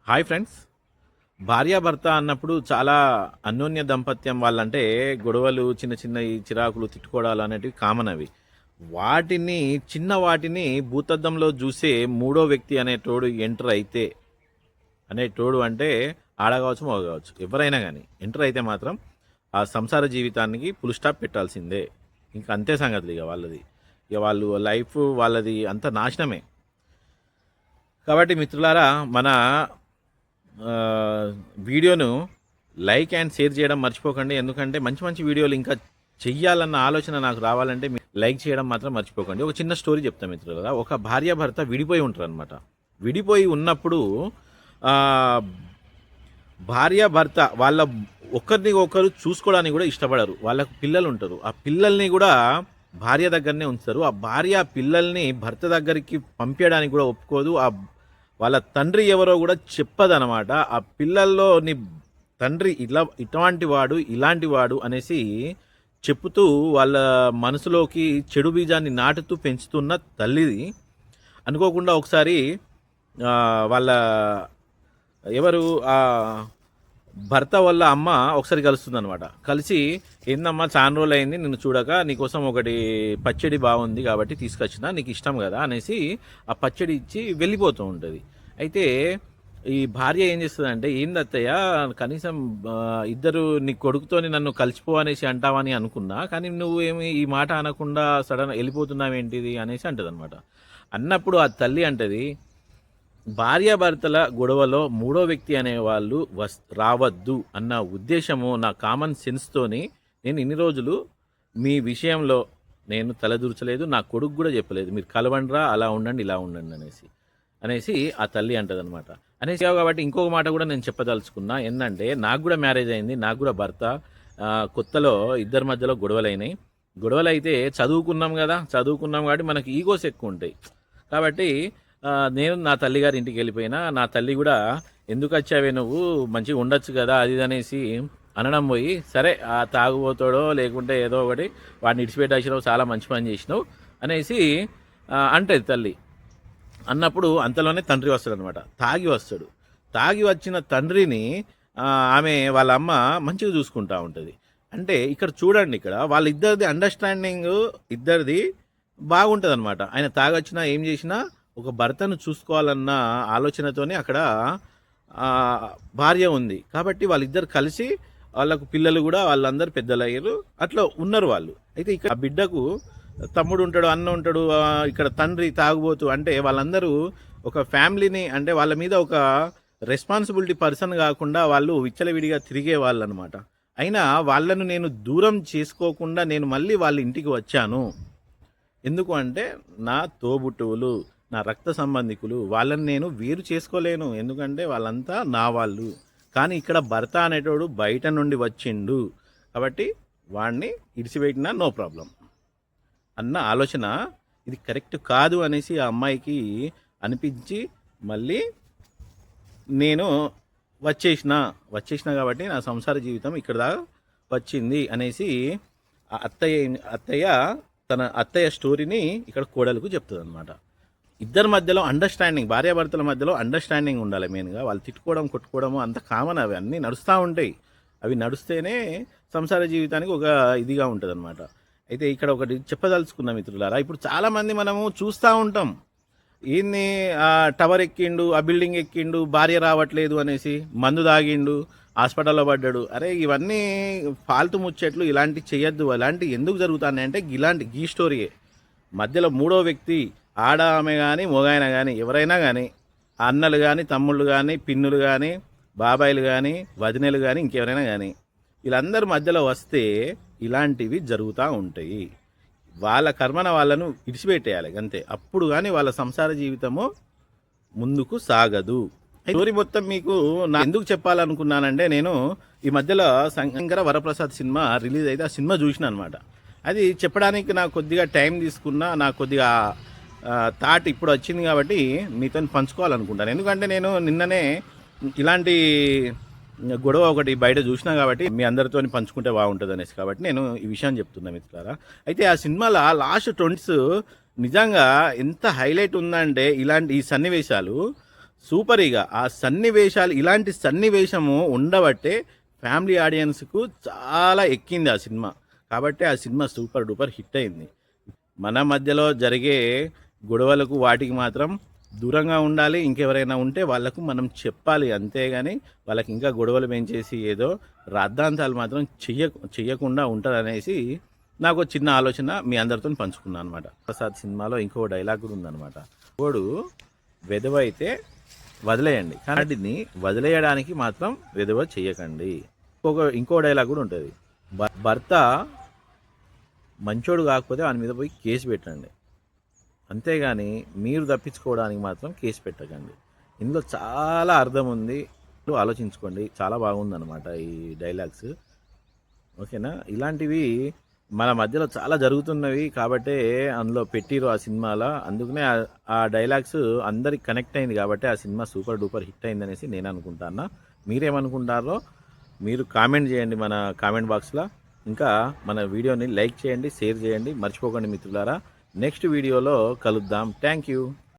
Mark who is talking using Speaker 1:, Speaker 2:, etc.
Speaker 1: Hi friends. భార్యాభర్త అన్నప్పుడు చాలా అన్యోన్య దంపత్యం వాళ్ళంటే గొడవలు, చిన్న చిన్నయి చిరాకులు, తిట్టుకోవడాలు అనేటివి కామన్ అవి. వాటిని భూతద్దంలో చూసే మూడో వ్యక్తి అనేటోడు ఎంటర్ అయితే అనేటోడు అంటే ఆడ కావచ్చు, మగ కావచ్చు, ఎవరైనా కానీ ఎంటర్ అయితే మాత్రం ఆ సంసార జీవితానికి ఫుల్ స్టాప్ పెట్టాల్సిందే. ఇంకా అంతే సంగతులు ఇక వాళ్ళది. ఇక వాళ్ళు లైఫ్ వాళ్ళది అంత నాశనమే. కాబట్టి మిత్రులారా, మన వీడియోను లైక్ అండ్ షేర్ చేయడం మర్చిపోకండి. ఎందుకంటే మంచి మంచి వీడియోలు ఇంకా చెయ్యాలన్న ఆలోచన నాకు రావాలంటే మీరు లైక్ చేయడం మాత్రం మర్చిపోకండి. ఒక చిన్న స్టోరీ చెప్తాను మిత్రులారా. ఒక భార్యాభర్త విడిపోయి ఉంటారు అనమాట. విడిపోయి ఉన్నప్పుడు భార్యాభర్త వాళ్ళ ఒకరిని ఒకరు చూసుకోవడానికి కూడా ఇష్టపడరు. వాళ్ళకు పిల్లలు ఉంటారు. ఆ పిల్లల్ని కూడా భార్య దగ్గరనే ఉంచుతారు. ఆ భార్య పిల్లల్ని భర్త దగ్గరికి పంపించడానికి కూడా ఒప్పుకోదు. వాళ్ళ తండ్రి ఎవరో కూడా చెప్పదనమాట. ఆ పిల్లల్లో నీ తండ్రి ఇటువంటి వాడు, ఇలాంటి వాడు అనేసి చెప్పుతూ వాళ్ళ మనసులోకి చెడు బీజాన్ని నాటుతూ పెంచుతున్న తల్లిది. అనుకోకుండా ఒకసారి వాళ్ళ ఎవరు భర్త వాళ్ళ అమ్మ ఒకసారి కలుస్తుందనమాట. కలిసి, ఏందమ్మా చాలా రోజులు అయింది నిన్ను చూడక, నీకోసం ఒకటి పచ్చడి బాగుంది కాబట్టి తీసుకొచ్చిన, నీకు ఇష్టం కదా అనేసి ఆ పచ్చడి ఇచ్చి వెళ్ళిపోతూ ఉంటుంది. అయితే ఈ భార్య ఏం చేస్తుందంటే, ఏంది అత్తయ్య, కనీసం ఇద్దరు నీ కొడుకుతోని నన్ను కలిసిపో అనేసి అంటావని అనుకున్నా, కానీ నువ్వు ఏమి ఈ మాట అనకుండా సడన్ వెళ్ళిపోతున్నావేంటిది అనేసి అంటది అనమాట. అన్నప్పుడు ఆ తల్లి అంటది, భార్యాభర్తల గొడవలో మూడో వ్యక్తి అనేవాళ్ళు రావద్దు అన్న ఉద్దేశము నా కామన్ సెన్స్తోని నేను ఇన్ని రోజులు మీ విషయంలో నేను తలదూర్చలేదు, నా కొడుకు కూడా చెప్పలేదు, మీరు కలవండిరా, అలా ఉండండి, ఇలా ఉండండి అనేసి ఆ తల్లి అంటదనమాట. అనేసి కాబట్టి ఇంకొక మాట కూడా నేను చెప్పదలుచుకున్నా. ఏంటంటే, నాకు కూడా మ్యారేజ్ అయింది, నాకు కూడా భర్త. కొత్తలో ఇద్దరి మధ్యలో గొడవలైనాయి. గొడవలు అయితే చదువుకున్నాం కాబట్టి మనకి ఈగోస్ ఎక్కువ ఉంటాయి. కాబట్టి నేను నా తల్లిగారి ఇంటికి వెళ్ళిపోయినా. నా తల్లి కూడా, ఎందుకు వచ్చావే నువ్వు, మంచిగా ఉండొచ్చు కదా అది అనేసి అనడం పోయి, సరే ఆ తాగుబోతాడో లేకుంటే ఏదో ఒకటి వాడిని ఇడిచిపెట్టేసినావు, చాలా మంచి పని చేసినావు అనేసి అంటది తల్లి. అన్నప్పుడు అంతలోనే తండ్రి వస్తాడనమాట. తాగి వచ్చిన తండ్రిని ఆమె వాళ్ళ అమ్మ మంచిగా చూసుకుంటా ఉంటుంది. అంటే ఇక్కడ చూడండి, ఇక్కడ వాళ్ళిద్దరిది అండర్స్టాండింగ్ ఇద్దరిది బాగుంటుంది అనమాట. ఆయన తాగొచ్చినా ఏం చేసినా ఒక భర్తను చూసుకోవాలన్న ఆలోచనతోనే అక్కడ భార్య ఉంది. కాబట్టి వాళ్ళిద్దరు కలిసి, వాళ్ళకు పిల్లలు కూడా వాళ్ళందరూ పెద్దలు అయ్యారు, అట్లా ఉన్నారు వాళ్ళు. అయితే ఇక్కడ ఆ బిడ్డకు తమ్ముడు ఉంటాడు, అన్న ఉంటాడు, ఇక్కడ తండ్రి తాగుబోతు. అంటే వాళ్ళందరూ ఒక ఫ్యామిలీని, అంటే వాళ్ళ మీద ఒక రెస్పాన్సిబిలిటీ పర్సన్ కాకుండా వాళ్ళు విచ్చలవిడిగా తిరిగే వాళ్ళు అనమాట. అయినా వాళ్ళను నేను దూరం చేసుకోకుండా నేను మళ్ళీ వాళ్ళ ఇంటికి వచ్చాను. ఎందుకు అంటే, నా తోబుట్టువులు, నా రక్త సంబంధికులు, వాళ్ళని నేను వేరు చేసుకోలేను, ఎందుకంటే వాళ్ళంతా నా వాళ్ళు. కానీ ఇక్కడ భర్త అనేటోడు బయట నుండి వచ్చిండు కాబట్టి వాడిని ఇడిచిపెట్టినా నో ప్రాబ్లం అన్న ఆలోచన ఇది కరెక్ట్ కాదు అనేసి ఆ అమ్మాయికి అనిపించి, మళ్ళీ నేను వచ్చేసిన కాబట్టి నా సంసార జీవితం ఇక్కడ దాకా వచ్చింది అనేసి అత్తయ్య తన అత్తయ్య స్టోరీని ఇక్కడ కోడలకు చెప్తుంది అనమాట. ఇద్దరి మధ్యలో అండర్స్టాండింగ్, భార్యాభర్తల మధ్యలో అండర్స్టాండింగ్ ఉండాలి మెయిన్గా. వాళ్ళు తిట్టుకోవడం, కొట్టుకోవడము అంత కామన్, అవి అన్నీ నడుస్తూ ఉంటాయి. అవి నడుస్తేనే సంసార జీవితానికి ఒక ఇదిగా ఉంటుంది అనమాట. అయితే ఇక్కడ ఒకటి చెప్పదలుచుకున్న మిత్రులారా, ఇప్పుడు చాలామంది మనము చూస్తూ ఉంటాం, ఈయన్ని టవర్ ఎక్కిండు, ఆ బిల్డింగ్ ఎక్కిండు, భార్య రావట్లేదు అనేసి మందు తాగిండు, హాస్పిటల్లో పడ్డాడు. అరే ఇవన్నీ ఫాల్తు ముచ్చట్లు, ఇలాంటివి చేయొద్దు. అలాంటివి ఎందుకు జరుగుతున్నాయంటే గీ స్టోరీయే. మధ్యలో మూడో వ్యక్తి, ఆడ ఆమె కానీ మొగాయన కానీ ఎవరైనా కానీ, అన్నలు కానీ, తమ్ముళ్ళు కానీ, పిన్నులు కానీ, బాబాయిలు కానీ, వదినలు కానీ, ఇంకెవరైనా కానీ, వీళ్ళందరి మధ్యలో వస్తే ఇలాంటివి జరుగుతూ ఉంటాయి. వాళ్ళ కర్మన వాళ్ళను విడిచిపెట్టేయాలి అంతే. అప్పుడు కానీ వాళ్ళ సంసార జీవితము ముందుకు సాగదు. స్టోరీ మొత్తం మీకు ఎందుకు చెప్పాలనుకున్నానంటే, నేను ఈ మధ్యలో శంకర వరప్రసాద్ సినిమా రిలీజ్ అయితే ఆ సినిమా చూసిన అనమాట. అది చెప్పడానికి నాకు కొద్దిగా టైం తీసుకున్నా, నాకు కొద్దిగా థాట్ ఇప్పుడు వచ్చింది కాబట్టి మీతో పంచుకోవాలనుకుంటాను. ఎందుకంటే నేను నిన్ననే ఇలాంటి గొడవ ఒకటి బయట చూసినా కాబట్టి మీ అందరితో పంచుకుంటే బాగుంటుంది అనేసి కాబట్టి నేను ఈ విషయాన్ని చెప్తున్నా మిత్రులారా. అయితే ఆ సినిమాలో లాస్ట్ 20s నిజంగా ఎంత హైలైట్ ఉందంటే, ఈ సన్నివేశాలు సూపర్. ఇక ఆ సన్నివేశాలు, ఇలాంటి సన్నివేశము ఉండబట్టే ఫ్యామిలీ ఆడియన్స్కు చాలా ఎక్కింది ఆ సినిమా. కాబట్టి ఆ సినిమా సూపర్ డూపర్ హిట్ అయింది. మన మధ్యలో జరిగే గొడవలకు వాటికి మాత్రం దూరంగా ఉండాలి. ఇంకెవరైనా ఉంటే వాళ్ళకు మనం చెప్పాలి, అంతేగాని వాళ్ళకి ఇంకా గొడవలు పెంచేసి ఏదో రాద్ధాంతాలు మాత్రం చెయ్యకుండా ఉంటారనేసి నాకు చిన్న ఆలోచన మీ అందరితో పంచుకున్నాను అనమాట. ప్రసాద్ సినిమాలో ఇంకో డైలాగ్ కూడా ఉందన్నమాట. వాడు వెధవ అయితే వదిలేయండి, కానీ వాటిని వదిలేయడానికి మాత్రం వెధవ చెయ్యకండి. ఇంకో డైలాగ్ కూడా ఉంటుంది. భర్త మంచోడు కాకపోతే వాని మీద పోయి కేసు పెట్టండి, అంతేగాని మీరు తప్పించుకోవడానికి మాత్రం కేసు పెట్టకండి. ఇందులో చాలా అర్థం ఉంది, ఆలోచించుకోండి. చాలా బాగుందన్నమాట ఈ డైలాగ్స్. ఓకేనా? ఇలాంటివి మన మధ్యలో చాలా జరుగుతున్నవి కాబట్టే అందులో పెట్టిరు ఆ సినిమాలో. అందుకనే ఆ డైలాగ్స్ అందరికి కనెక్ట్ అయింది కాబట్టి ఆ సినిమా సూపర్ డూపర్ హిట్ అయింది అనేసి నేను అనుకుంటాను. మీరేమనుకుంటారో మీరు కామెంట్ చేయండి మన కామెంట్ బాక్స్లో. ఇంకా మన వీడియోని లైక్ చేయండి, షేర్ చేయండి, మర్చిపోకండి మిత్రులారా. నెక్స్ట్ వీడియోలో కలుద్దాం. Thank you.